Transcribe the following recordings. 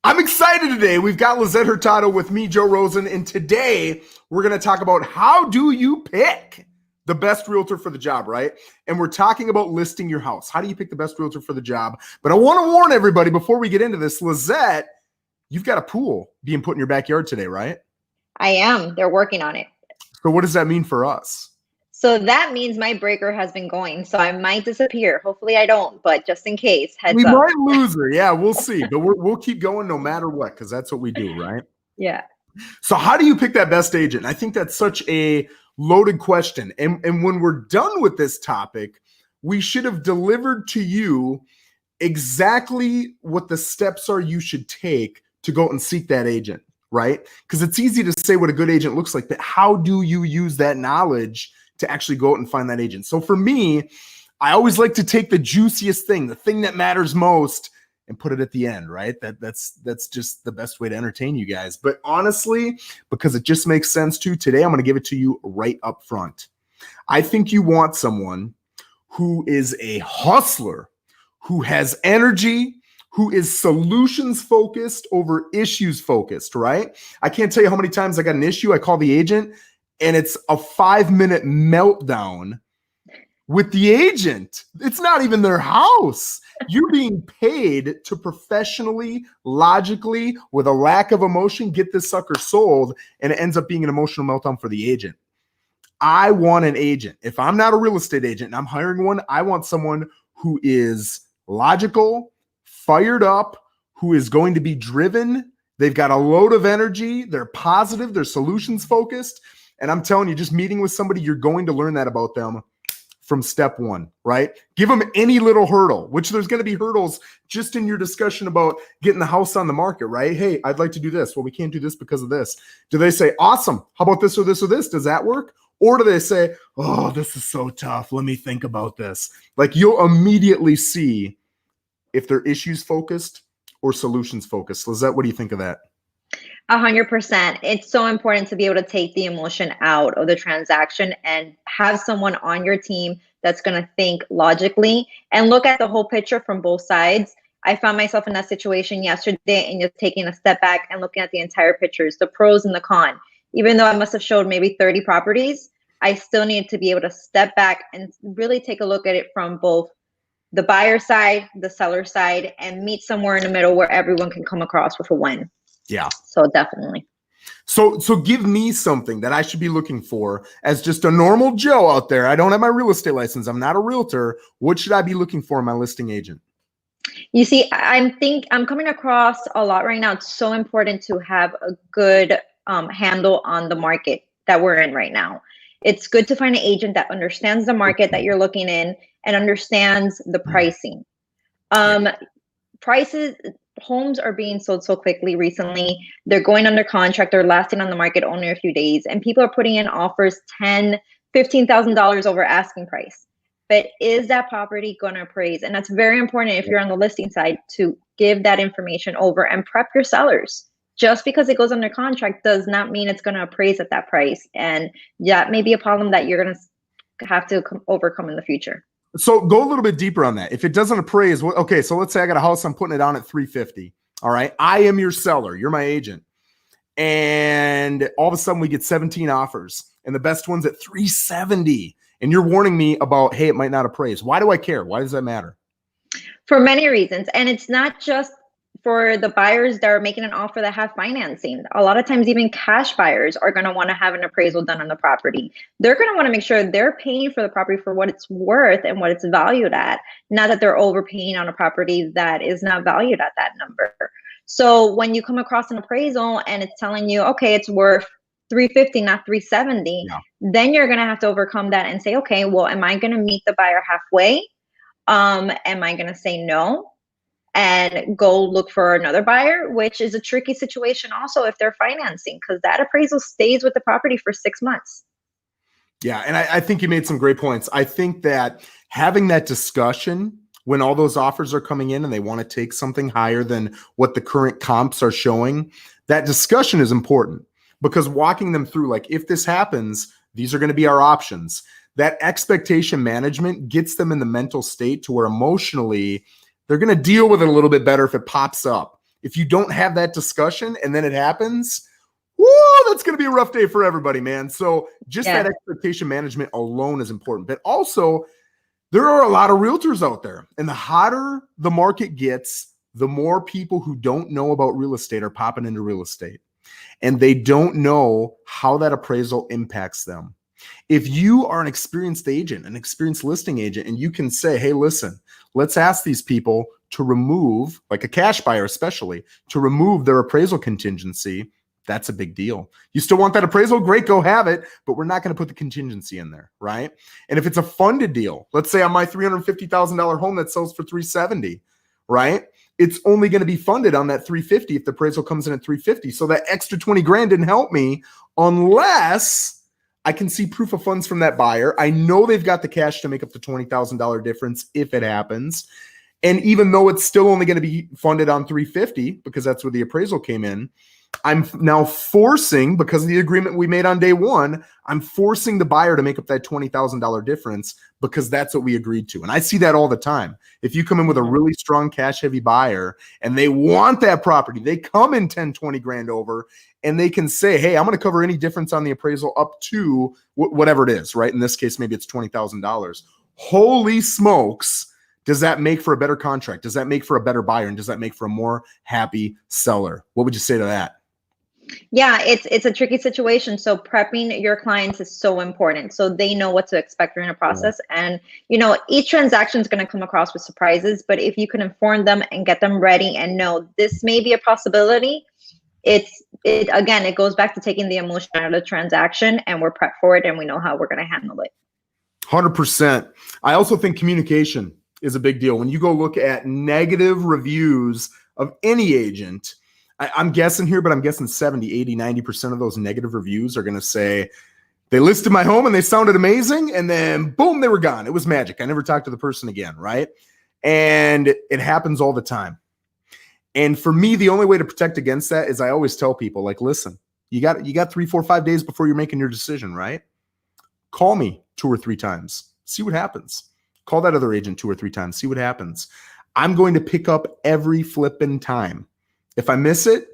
I'm excited today. We've got Lissette Hurtado with me, Joe Rosen, and today we're going to talk about how do you pick the best realtor for the job, right? And we're talking about listing your house. How do you pick the best realtor for the job? But I want to warn everybody before we get into this, Lissette, you've got a pool being put in your backyard today, right? I am. They're working on it. So what does that mean for us? So that means my breaker has been going. So I might disappear. Hopefully I don't, but just in case, heads up. We might lose her. Yeah, we'll see. But we'll keep going no matter what, because that's what we do, right? Yeah. So how do you pick that best agent? I think that's such a loaded question. And when we're done with this topic, we should have delivered to you exactly what the steps are you should take to go and seek that agent, right? Because it's easy to say what a good agent looks like, but how do you use that knowledge to actually go out and find that agent? So for me, I always like to take the juiciest thing, the thing that matters most, and put it at the end, right? That's just the best way to entertain you guys. But honestly, because it just makes sense to, today I'm going to give it to you right up front. I think you want someone who is a hustler, who has energy, who is solutions focused over issues focused, right? I can't tell you how many times I got an issue, I call the agent, and it's a 5-minute meltdown with the agent. It's not even their house. You're being paid to professionally, logically, with a lack of emotion, get this sucker sold, and it ends up being an emotional meltdown for the agent. I want an agent. If I'm not a real estate agent and I'm hiring one, I want someone who is logical, fired up, who is going to be driven. They've got a load of energy. They're positive. They're solutions focused. And I'm telling you, just meeting with somebody, you're going to learn that about them from step one, right? Give them any little hurdle, which there's going to be hurdles just in your discussion about getting the house on the market, right? Hey, I'd like to do this. Well, we can't do this because of this. Do they say, awesome, how about this or this or this? Does that work? Or do they say, oh, this is so tough, let me think about this? Like, you'll immediately see if they're issues focused or solutions focused. Lissette, what do you think of that? 100%. It's so important to be able to take the emotion out of the transaction and have someone on your team that's going to think logically and look at the whole picture from both sides. I found myself in that situation yesterday and just taking a step back and looking at the entire pictures, the pros and the con. Even though I must have showed maybe 30 properties, I still need to be able to step back and really take a look at it from both the buyer side, the seller side, and meet somewhere in the middle where everyone can come across with a win. Yeah. So definitely. So give me something that I should be looking for as just a normal Joe out there. I don't have my real estate license. I'm not a realtor. What should I be looking for in my listing agent? You see, I'm coming across a lot right now. It's so important to have a good handle on the market that we're in right now. It's good to find an agent that understands the market that you're looking in and understands the pricing. Prices, homes are being sold so quickly recently. They're going under contract. They're lasting on the market only a few days. And people are putting in offers $10,000, $15,000 over asking price. But is that property going to appraise? And that's very important if you're on the listing side to give that information over and prep your sellers. Just because it goes under contract does not mean it's going to appraise at that price. And that may be a problem that you're going to have to overcome in the future. So go a little bit deeper on that. If it doesn't appraise, okay, so let's say I got a house, I'm putting it on at $350. All right. I am your seller. You're my agent. And all of a sudden we get 17 offers and the best one's at $370. And you're warning me about, hey, it might not appraise. Why do I care? Why does that matter? For many reasons. And it's not just for the buyers that are making an offer that have financing. A lot of times, even cash buyers are going to want to have an appraisal done on the property. They're going to want to make sure they're paying for the property for what it's worth and what it's valued at, not that they're overpaying on a property that is not valued at that number. So when you come across an appraisal and it's telling you, okay, it's worth $350, not $370, then you're going to have to overcome that and say, okay, well, am I going to meet the buyer halfway? Am I going to say no and go look for another buyer, which is a tricky situation also if they're financing, because that appraisal stays with the property for 6 months. Yeah, and I think you made some great points. I think that having that discussion when all those offers are coming in and they want to take something higher than what the current comps are showing, that discussion is important, because walking them through, like, if this happens, these are going to be our options. That expectation management gets them in the mental state to where emotionally they're going to deal with it a little bit better if it pops up. If you don't have that discussion and then it happens, woo, that's going to be a rough day for everybody, man. So just that expectation management alone is important. But also, there are a lot of realtors out there, and the hotter the market gets, the more people who don't know about real estate are popping into real estate, and they don't know how that appraisal impacts them. If you are an experienced agent, an experienced listing agent, and you can say, hey, listen, let's ask these people to remove, like a cash buyer especially, to remove their appraisal contingency, that's a big deal. You still want that appraisal? Great, go have it, but we're not going to put the contingency in there, right? And if it's a funded deal, let's say on my $350,000 home that sells for $370,000, right? It's only going to be funded on that $350,000 if the appraisal comes in at $350,000. So that extra $20,000 didn't help me unless I can see proof of funds from that buyer. I know they've got the cash to make up the $20,000 difference if it happens. And even though it's still only going to be funded on $350,000 because that's where the appraisal came in, I'm now forcing, because of the agreement we made on day one, I'm forcing the buyer to make up that $20,000 difference because that's what we agreed to. And I see that all the time. If you come in with a really strong cash heavy buyer and they want that property, they come in 10, 20 grand over, and they can say, hey, I'm going to cover any difference on the appraisal up to whatever it is, right? In this case, maybe it's $20,000. Holy smokes. Does that make for a better contract? Does that make for a better buyer? And does that make for a more happy seller? What would you say to that? Yeah, it's a tricky situation. So prepping your clients is so important. So they know what to expect during the process. And, each transaction is going to come across with surprises. But if you can inform them and get them ready and know this may be a possibility, it goes back to taking the emotion out of the transaction, and we're prepped for it and we know how we're going to handle it. 100%. I also think communication is a big deal. When you go look at negative reviews of any agent, I'm guessing here, but I'm guessing 70, 80, 90% of those negative reviews are going to say, they listed my home and they sounded amazing, and then boom, they were gone. It was magic. I never talked to the person again, right? And it happens all the time. And for me, the only way to protect against that is I always tell people, like, listen, you got 3, 4, 5 days before you're making your decision, right? Call me 2 or 3 times. See what happens. Call that other agent 2 or 3 times. See what happens. I'm going to pick up every flipping time. If I miss it,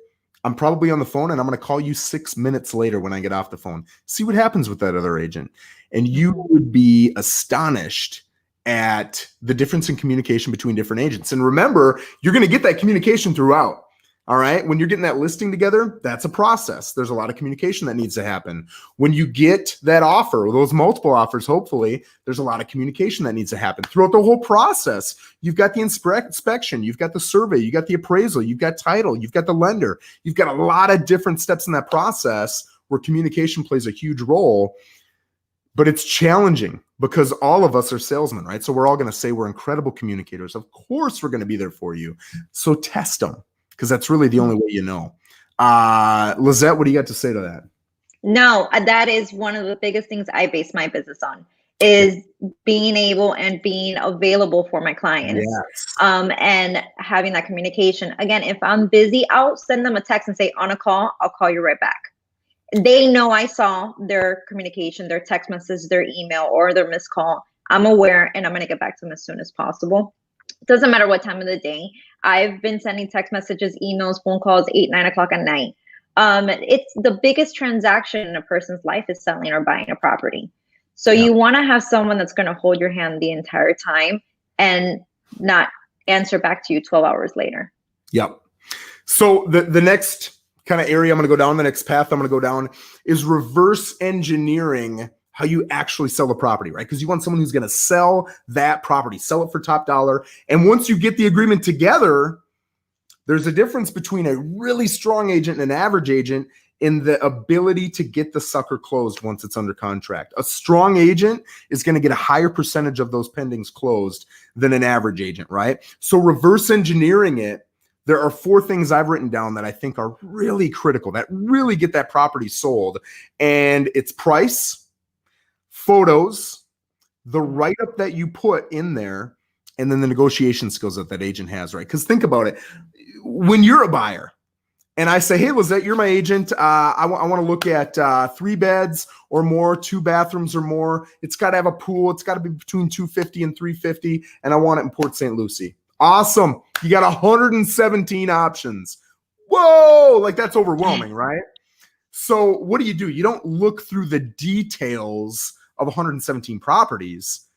I'm probably on the phone, and I'm going to call you 6 minutes later when I get off the phone. See what happens with that other agent. And you would be astonished at the difference in communication between different agents. And remember, you're going to get that communication throughout. All right. When you're getting that listing together, that's a process. There's a lot of communication that needs to happen. When you get that offer, or those multiple offers, hopefully, there's a lot of communication that needs to happen throughout the whole process. You've got the inspection, you've got the survey, you got the appraisal, you've got title, you've got the lender. You've got a lot of different steps in that process where communication plays a huge role. But it's challenging because all of us are salesmen, right? So we're all going to say we're incredible communicators. Of course, we're going to be there for you. So test them, because that's really the only way you know. Lissette, what do you got to say to that? No, that is one of the biggest things I base my business on, is being able and being available for my clients. Yes. And having that communication. Again, if I'm busy, I'll send them a text and say, on a call, I'll call you right back. They know I saw their communication, their text message, their email, or their missed call. I'm aware, and I'm going to get back to them as soon as possible. It doesn't matter what time of the day. I've been sending text messages, emails, phone calls 8, 9 o'clock at night. It's the biggest transaction in a person's life is selling or buying a property. So you want to have someone that's going to hold your hand the entire time and not answer back to you 12 hours later. Yep. So the next kind of area I'm going to go down, the next path I'm going to go down is reverse engineering how you actually sell a property, right? Because you want someone who's going to sell that property, sell it for top dollar. And once you get the agreement together, there's a difference between a really strong agent and an average agent in the ability to get the sucker closed once it's under contract. A strong agent is going to get a higher percentage of those pendings closed than an average agent, right? So reverse engineering it, there are 4 things I've written down that I think are really critical, that really get that property sold. And it's price, photos, the write-up that you put in there, and then the negotiation skills that agent has, right? Because think about it. When you're a buyer and I say, hey, Lissette, you're my agent. I want to look at 3 beds or more, 2 bathrooms or more. It's got to have a pool. It's got to be between $250 and $350. And I want it in Port St. Lucie. Awesome. You got 117 options. Whoa, like that's overwhelming, right? So what do? You don't look through the details of 117 properties.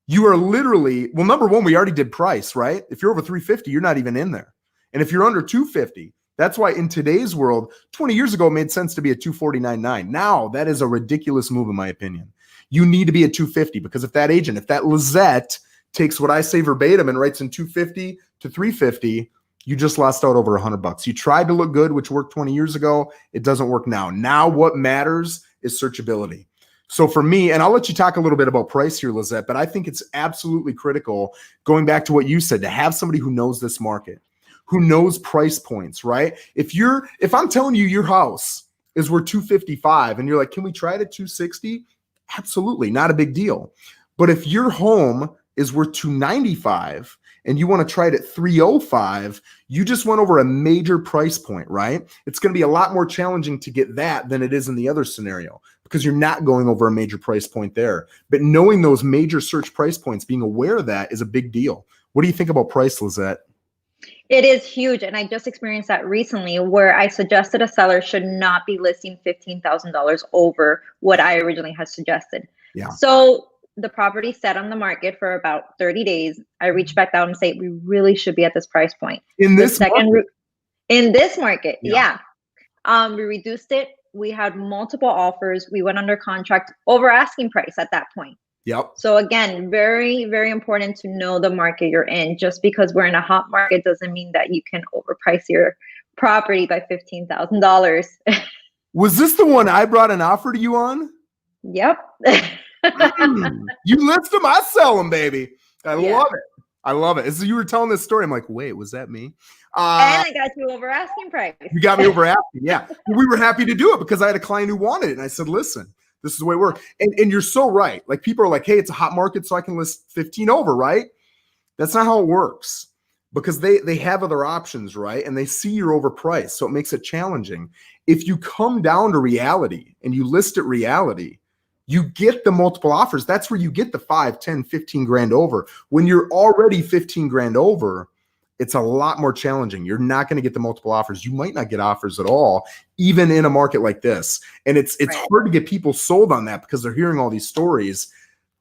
You are literally, well, number one, we already did price, right? If you're over 350, you're not even in there. And if you're under 250, that's why in today's world, 20 years ago, it made sense to be at 249.9. Now, that is a ridiculous move, in my opinion. You need to be at 250 because if that agent, if that Lissette takes what I say verbatim and writes in 250 to 350, you just lost out over $100. You tried to look good, which worked 20 years ago. It doesn't work now. Now what matters is searchability. So for me, and I'll let you talk a little bit about price here, Lissette, but I think it's absolutely critical, going back to what you said, to have somebody who knows this market, who knows price points, right? If I'm telling you your house is worth 255 and you're like, can we try it at 260? Absolutely, not a big deal. But if your home is worth 295 and you want to try it at 305, you just went over a major price point, right? It's going to be a lot more challenging to get that than it is in the other scenario because you're not going over a major price point there. But knowing those major search price points, being aware of that is a big deal. What do you think about price, Lissette? It is huge. And I just experienced that recently where I suggested a seller should not be listing $15,000 over what I originally had suggested. Yeah. So the property sat on the market for about 30 days. I reached back out and say, we really should be at this price point. In this market? In this market, yeah. We reduced it. We had multiple offers. We went under contract over asking price at that point. Yep. So again, very, very important to know the market you're in. Just because we're in a hot market doesn't mean that you can overprice your property by $15,000. Was this the one I brought an offer to you on? Yep. You list them, I sell them, baby. I love it. I love it. As you were telling this story, I'm like, wait, was that me? And I got you over asking price. You got me over asking, yeah. We were happy to do it because I had a client who wanted it. And I said, listen, this is the way it works. And you're so right. Like people are like, hey, it's a hot market, so I can list 15 over, right? That's not how it works because they have other options, right? And they see you're overpriced. So it makes it challenging. If you come down to reality and you list at reality, you get the multiple offers. That's where you get the 5, 10, 15 grand over. When you're already 15 grand over, it's a lot more challenging. You're not going to get the multiple offers. You might not get offers at all, even in a market like this. And it's right. Hard to get people sold on that because they're hearing all these stories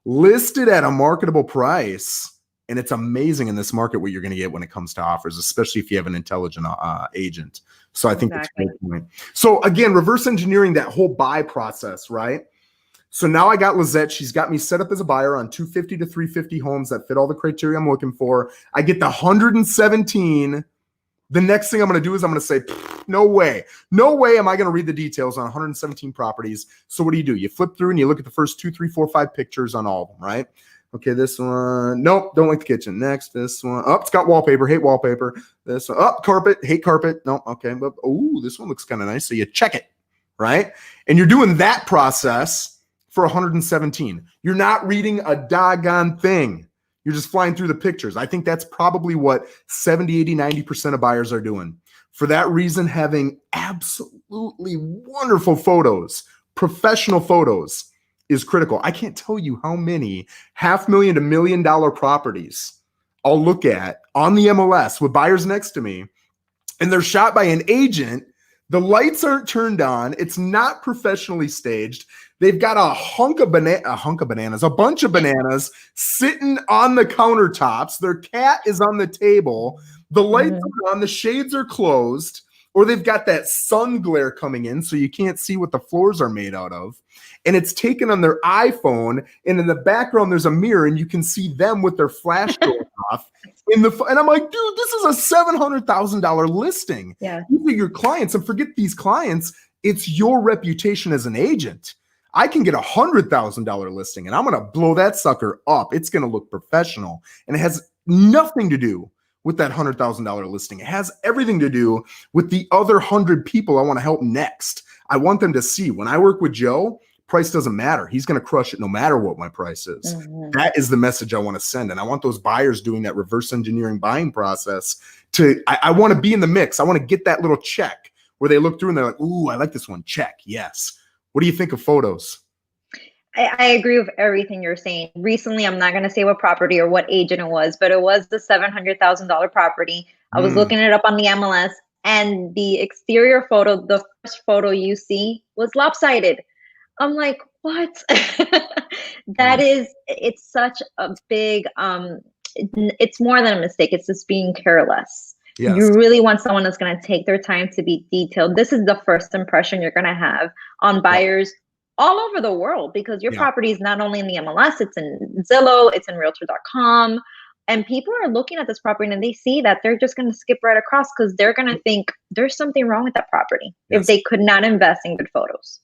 listed at a marketable price. And it's amazing in this market what you're going to get when it comes to offers, especially if you have an intelligent agent. So I think that's a great point. So again, reverse engineering that whole buy process, right? So now I got Lissette. She's got me set up as a buyer on 250 to 350 homes that fit all the criteria I'm looking for. I get the 117. The next thing I'm going to do is I'm going to say, no way. No way am I going to read the details on 117 properties. So what do? You flip through and you look at the first 2, 3, 4, 5 pictures on all of them, right? Okay, this one. Nope, don't like the kitchen. Next, this one. Oh, it's got wallpaper. Hate wallpaper. This one. Oh, carpet. Hate carpet. No, okay. But oh, this one looks kind of nice. So you check it, right? And you're doing that process for 117. You're not reading a doggone thing. You're just flying through the pictures. I think that's probably what 70, 80, 90% of buyers are doing. For that reason, having absolutely wonderful photos, professional photos is critical. I can't tell you how many $500,000 to $1 million properties I'll look at on the MLS with buyers next to me, and they're shot by an agent. The lights aren't turned on. It's not professionally staged. They've got a bunch of bananas sitting on the countertops. Their cat is on the table. The lights are on, the shades are closed, or they've got that sun glare coming in so you can't see what the floors are made out of. And it's taken on their iPhone, and in the background there's a mirror, and you can see them with their flash going off. And I'm like, dude, this is a $700,000 listing. Yeah. These are your clients, and forget these clients. It's your reputation as an agent. I can get a $100,000 listing and I'm going to blow that sucker up. It's going to look professional, and it has nothing to do with that $100,000 listing. It has everything to do with the other 100 people I want to help next. I want them to see when I work with Joe, price doesn't matter. He's going to crush it no matter what my price is. That is the message I want to send. And I want those buyers doing that reverse engineering buying process I want to be in the mix. I want to get that little check where they look through and they're like, ooh, I like this one. Check. Yes. What do you think of photos? I agree with everything you're saying. Recently, I'm not going to say what property or what agent it was, but it was the $700,000 property. I was Mm, looking it up on the MLS, and the exterior photo, the first photo you see, was lopsided. I'm like, what? mm, It's such a big, it's more than a mistake. It's just being careless. yes. You really want someone that's going to take their time to be detailed. This is the first impression you're going to have on Yep. buyers all over the world, because your Yeah. property is not only in the MLS, it's in Zillow, it's in Realtor.com. And people are looking at this property and they see that, they're just going to skip right across because they're going to think there's something wrong with that property if Yes. they could not invest in good photos.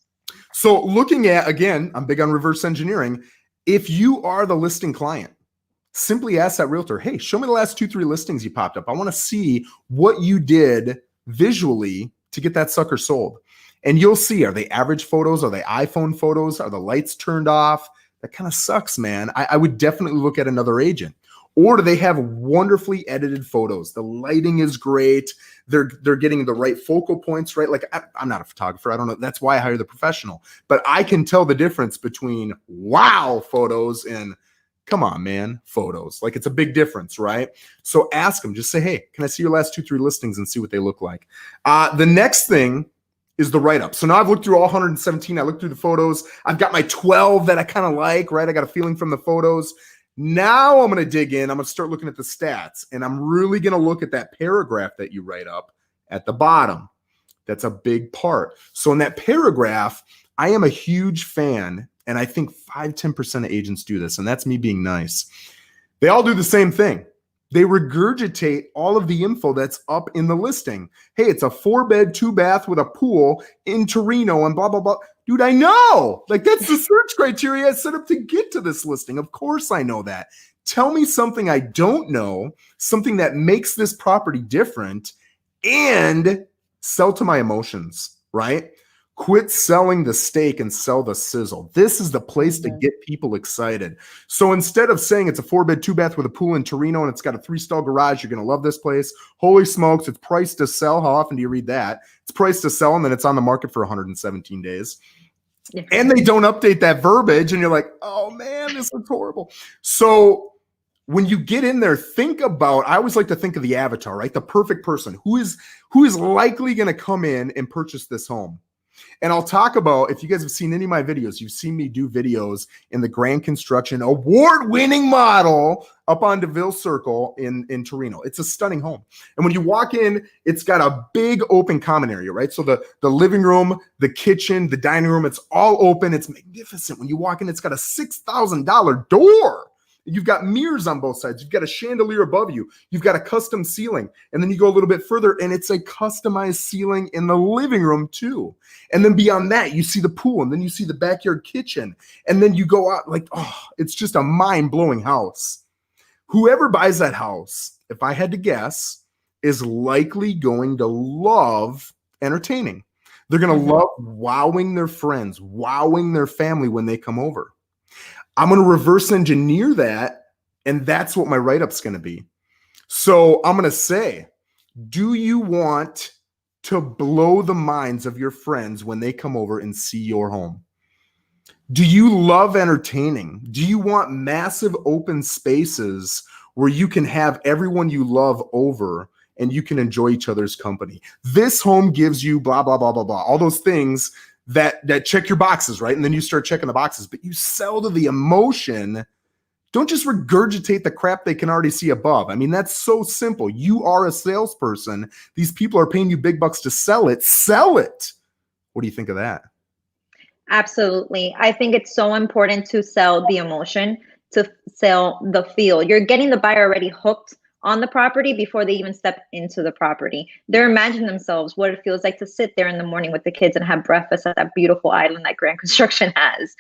So looking at, again, I'm big on reverse engineering. If you are the listing client, simply ask that realtor, hey, show me the last 2-3 listings you popped up. I want to see what you did visually to get that sucker sold. And you'll see, are they average photos? Are they iPhone photos? Are the lights turned off? That kind of sucks, man. I would definitely look at another agent. Or do they have wonderfully edited photos? The lighting is great. They're getting the right focal points, right? Like I'm not a photographer. I don't know. That's why I hire the professional. But I can tell the difference between wow photos and come on, man, photos. Like it's a big difference, right? So ask them, just say, hey, can I see your last 2-3 listings and see what they look like? The next thing is the write-up. So now I've looked through all 117. I looked through the photos. I've got my 12 that I kind of like, right? I got a feeling from the photos. Now I'm going to dig in. I'm going to start looking at the stats, and I'm really going to look at that paragraph that you write up at the bottom. That's a big part. So in that paragraph, I am a huge fan, and I think 5-10% of agents do this, and that's me being nice. They all do the same thing. They regurgitate all of the info that's up in the listing. Hey, it's a 4-bed, 2-bath with a pool in Torino and blah, blah, blah. Dude, I know. Like that's the search criteria I set up to get to this listing. Of course I know that. Tell me something I don't know, something that makes this property different, and sell to my emotions, right? Quit selling the steak and sell the sizzle. This is the place to get people excited. So instead of saying it's a 4-bed, 2-bath with a pool in Torino and it's got a 3-stall garage, you're going to love this place. Holy smokes, it's priced to sell. How often do you read that? It's priced to sell and then it's on the market for 117 days. Yeah. And they don't update that verbiage and you're like, oh man, this looks horrible. So when you get in there, think about, I always like to think of the avatar, right? The perfect person who is likely going to come in and purchase this home. And I'll talk about, if you guys have seen any of my videos, you've seen me do videos in the Grand Construction award-winning model up on DeVille Circle in Torino. It's a stunning home. And when you walk in, it's got a big open common area, right? So the living room, the kitchen, the dining room, it's all open. It's magnificent. When you walk in, it's got a $6,000 door. You've got mirrors on both sides. You've got a chandelier above you. You've got a custom ceiling. And then you go a little bit further and it's a customized ceiling in the living room too. And then beyond that, you see the pool and then you see the backyard kitchen. And then you go out like, oh, it's just a mind-blowing house. Whoever buys that house, if I had to guess, is likely going to love entertaining. They're going to love wowing their friends, wowing their family when they come over. I'm going to reverse engineer that, and that's what my write-up's going to be. So I'm going to say, do you want to blow the minds of your friends when they come over and see your home? Do you love entertaining? Do you want massive open spaces where you can have everyone you love over and you can enjoy each other's company? This home gives you blah, blah, blah, blah, blah, all those things that check your boxes, right? And then you start checking the boxes, but you sell to the emotion. Don't just regurgitate the crap they can already see above. I mean, that's so simple. You are a salesperson. These people are paying you big bucks to sell it. Sell it. What do you think of that? Absolutely. I think it's so important to sell the emotion, to sell the feel. You're getting the buyer already hooked on the property before they even step into the property. They're imagining themselves what it feels like to sit there in the morning with the kids and have breakfast at that beautiful island that Grand Construction has.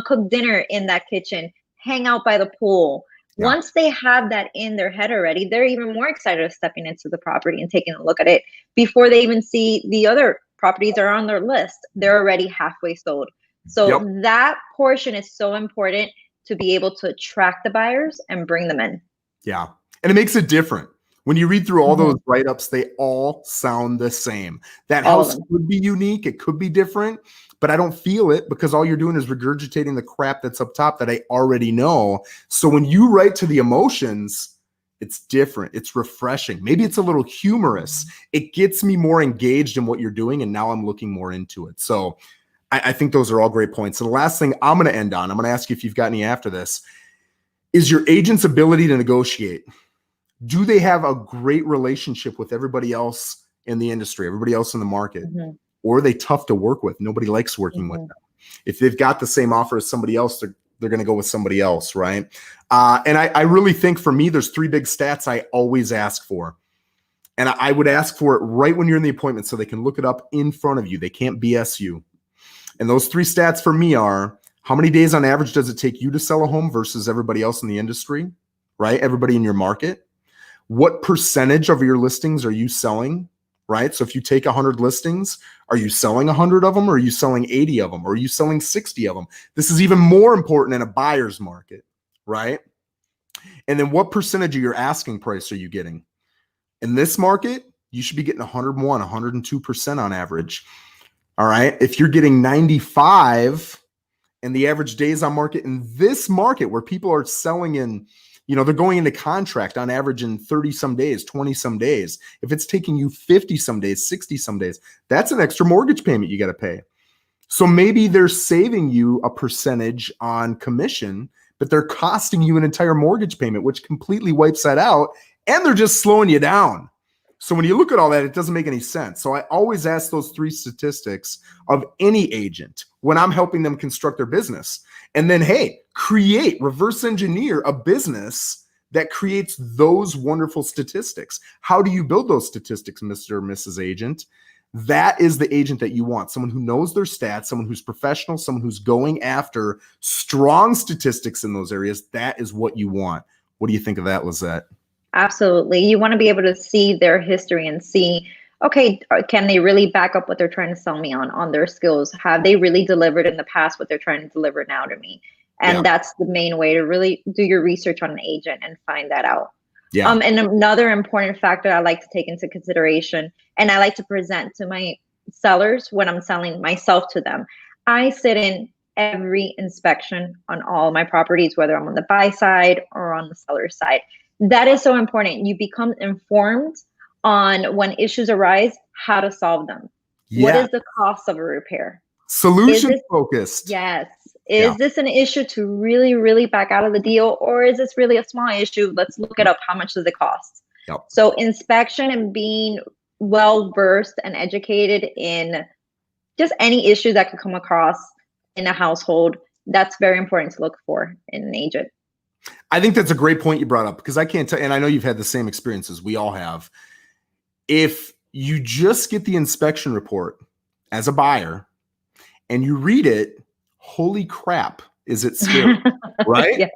Cook dinner in that kitchen, hang out by the pool. Yeah. Once they have that in their head already, they're even more excited of stepping into the property and taking a look at it before they even see the other properties that are on their list. They're already halfway sold. So that portion is so important to be able to attract the buyers and bring them in. Yeah. And it makes it different, When you read through all those write-ups, they all sound the same. That All of house them. could be unique. It could be different, but I don't feel it because all you're doing is regurgitating the crap that's up top that I already know. So when you write to the emotions, it's different. It's refreshing. Maybe it's a little humorous. It gets me more engaged in what you're doing, and now I'm looking more into it. So I think those are all great points. And the last thing I'm going to end on, I'm going to ask you if you've got any after this, is your agent's ability to negotiate. Do they have a great relationship with everybody else in the industry, everybody else in the market? Or are they tough to work with? Nobody likes working with them. If they've got the same offer as somebody else, they're going to go with somebody else, right? And I really think for me, there's 3 big stats I always ask for. And I would ask for it right when you're in the appointment so they can look it up in front of you. They can't BS you. And those 3 stats for me are, how many days on average does it take you to sell a home versus everybody else in the industry, right? Everybody in your market. What percentage of your listings are you selling, right? So if you take 100 listings, are you selling 100 of them, or are you selling 80 of them, or are you selling 60 of them? This is even more important in a buyer's market, right? And then what percentage of your asking price are you getting? In this market, you should be getting 101, 102% on average. All right. If you're getting 95 and the average days on market in this market where people are selling in, they're going into contract on average in 30 some days, 20 some days. If it's taking you 50 some days, 60 some days, that's an extra mortgage payment you got to pay. So maybe they're saving you a percentage on commission, but they're costing you an entire mortgage payment, which completely wipes that out. And they're just slowing you down. So when you look at all that, it doesn't make any sense. So I always ask those 3 statistics of any agent when I'm helping them construct their business. And then, hey, reverse engineer a business that creates those wonderful statistics. How do you build those statistics, Mr. or Mrs. Agent? That is the agent that you want. Someone who knows their stats, someone who's professional, someone who's going after strong statistics in those areas. That is what you want. What do you think of that, Lissette? Absolutely. You want to be able to see their history and see, okay, can they really back up what they're trying to sell me on their skills? Have they really delivered in the past what they're trying to deliver now to me? And that's the main way to really do your research on an agent and find that out. Yeah. And another important factor I like to take into consideration, and I like to present to my sellers when I'm selling myself to them, I sit in every inspection on all my properties, whether I'm on the buy side or on the seller side. That is so important. You become informed on when issues arise, how to solve them. What is the cost of a repair? Solution focused. Yes. Is this an issue to really, really back out of the deal? Or is this really a small issue? Let's look it up. How much does it cost? So inspection and being well-versed and educated in just any issue that could come across in a household, that's very important to look for in an agent. I think that's a great point you brought up, because I can't tell, and I know you've had the same experiences we all have. If you just get the inspection report as a buyer and you read it, holy crap, is it scary, right? Yes.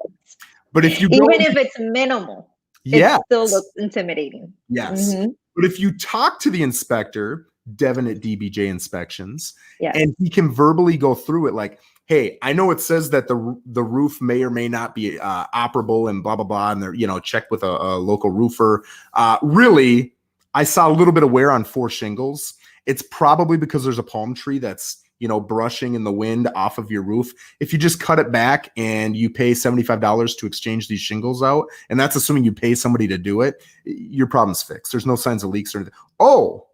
But if you even if it's minimal, it still looks intimidating. Yes. But if you talk to the inspector, Devin at DBJ Inspections, and he can verbally go through it like, hey, I know it says that the roof may or may not be operable and blah, blah, blah. And they're, check with a local roofer. Really, I saw a little bit of wear on 4 shingles. It's probably because there's a palm tree that's, brushing in the wind off of your roof. If you just cut it back and you pay $75 to exchange these shingles out, and that's assuming you pay somebody to do it, your problem's fixed. There's no signs of leaks or anything. Oh,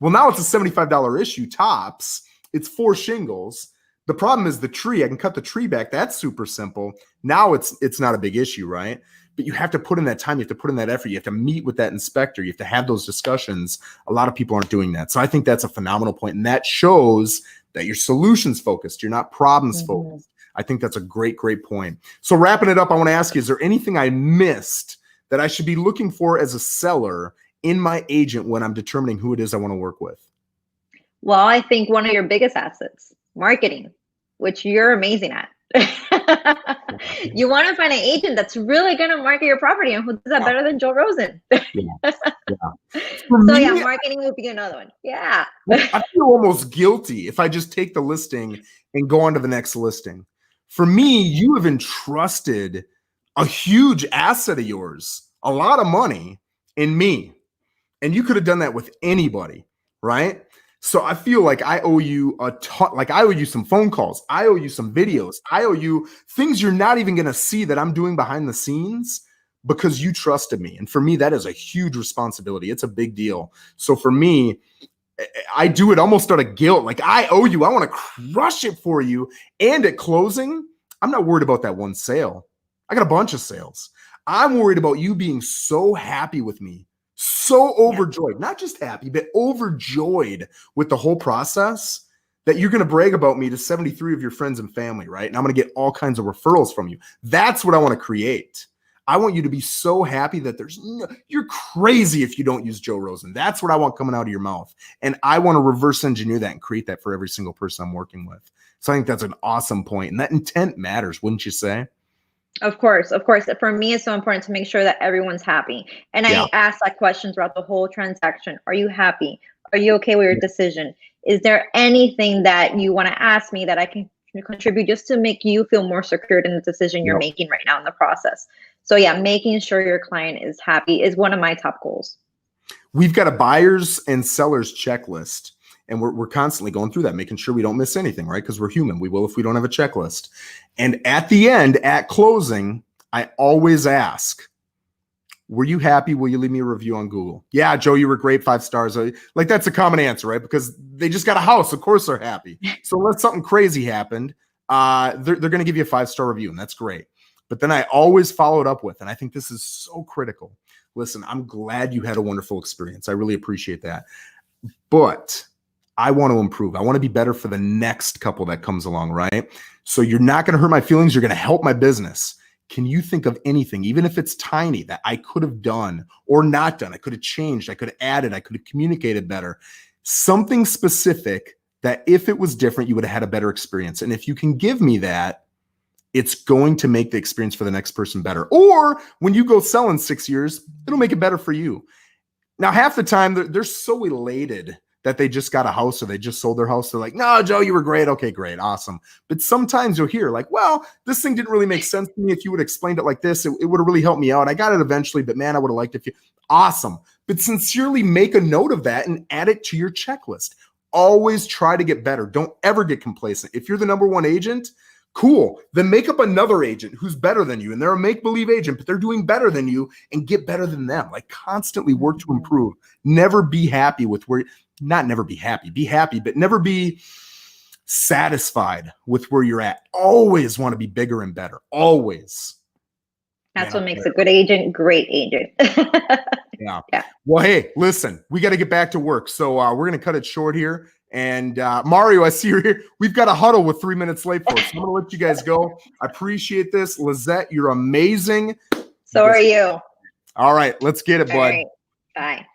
well, now it's a $75 issue tops. It's 4 shingles. The problem is the tree. I can cut the tree back. That's super simple. Now it's not a big issue, right? But you have to put in that time. You have to put in that effort. You have to meet with that inspector. You have to have those discussions. A lot of people aren't doing that. So I think that's a phenomenal point. And that shows that you're solutions focused. You're not problems focused. I think that's a great, great point. So wrapping it up, I want to ask you, is there anything I missed that I should be looking for as a seller in my agent when I'm determining who it is I want to work with? Well, I think one of your biggest assets, marketing, which you're amazing at. You want to find an agent that's really going to market your property, and who does that better than Joe Rosen? Marketing would be another one. Yeah. I feel almost guilty if I just take the listing and go on to the next listing. For me, you have entrusted a huge asset of yours, a lot of money, in me. And you could have done that with anybody, right? So I feel like I owe you a ton, like I owe you some phone calls. I owe you some videos. I owe you things you're not even going to see that I'm doing behind the scenes because you trusted me. And for me, that is a huge responsibility. It's a big deal. So for me, I do it almost out of guilt. Like I owe you. I want to crush it for you. And at closing, I'm not worried about that one sale. I got a bunch of sales. I'm worried about you being so happy with me, so overjoyed, not just happy, but overjoyed with the whole process that you're going to brag about me to 73 of your friends and family, right? And I'm going to get all kinds of referrals from you. That's what I want to create. I want you to be so happy that you're crazy if you don't use Joe Rosen. That's what I want coming out of your mouth. And I want to reverse engineer that and create that for every single person I'm working with. So I think that's an awesome point. And that intent matters, wouldn't you say? Of course, of course. For me, it's so important to make sure that everyone's happy. And I ask that question throughout the whole transaction. Are you happy? Are you okay with your decision? Is there anything that you want to ask me that I can contribute just to make you feel more secured in the decision you're making right now in the process? So yeah, making sure your client is happy is one of my top goals. We've got a buyers and sellers checklist, and we're constantly going through that, making sure we don't miss anything, right? Because we're human. We will if we don't have a checklist. And at the end, at closing, I always ask, were you happy? Will you leave me a review on Google? Yeah, Joe, you were great, 5 stars. Like that's a common answer, right? Because they just got a house. Of course they're happy. So unless something crazy happened, they're going to give you a 5-star review, and that's great. But then I always follow it up with, and I think this is so critical. Listen, I'm glad you had a wonderful experience. I really appreciate that. But I want to improve. I want to be better for the next couple that comes along, right? So you're not going to hurt my feelings. You're going to help my business. Can you think of anything, even if it's tiny, that I could have done or not done? I could have changed. I could have added. I could have communicated better. Something specific that if it was different, you would have had a better experience. And if you can give me that, it's going to make the experience for the next person better. Or when you go sell in 6 years, it'll make it better for you. Now, half the time, they're so elated that they just got a house or they just sold their house. They're like, no, Joe, you were great. Okay, great. Awesome. But sometimes you'll hear like, well, this thing didn't really make sense to me. If you would have explained it like this, it would have really helped me out. I got it eventually, but man, I would have liked it if you, awesome. But sincerely make a note of that and add it to your checklist. Always try to get better. Don't ever get complacent. If you're the number one agent, cool. Then make up another agent who's better than you. And they're a make-believe agent, but they're doing better than you, and get better than them. Like constantly work to improve. Never be happy with where, not never be happy, but never be satisfied with where you're at. Always want to be bigger and better. Always. That's what makes a good agent, great agent. Yeah. Well, hey, listen, we got to get back to work. So we're going to cut it short here. And Mario, I see you're here. We've got a huddle with 3 minutes late for us. So I'm going to let you guys go. I appreciate this. Lissette, you're amazing. So are you. All right, let's get it, bud. All right. Bye.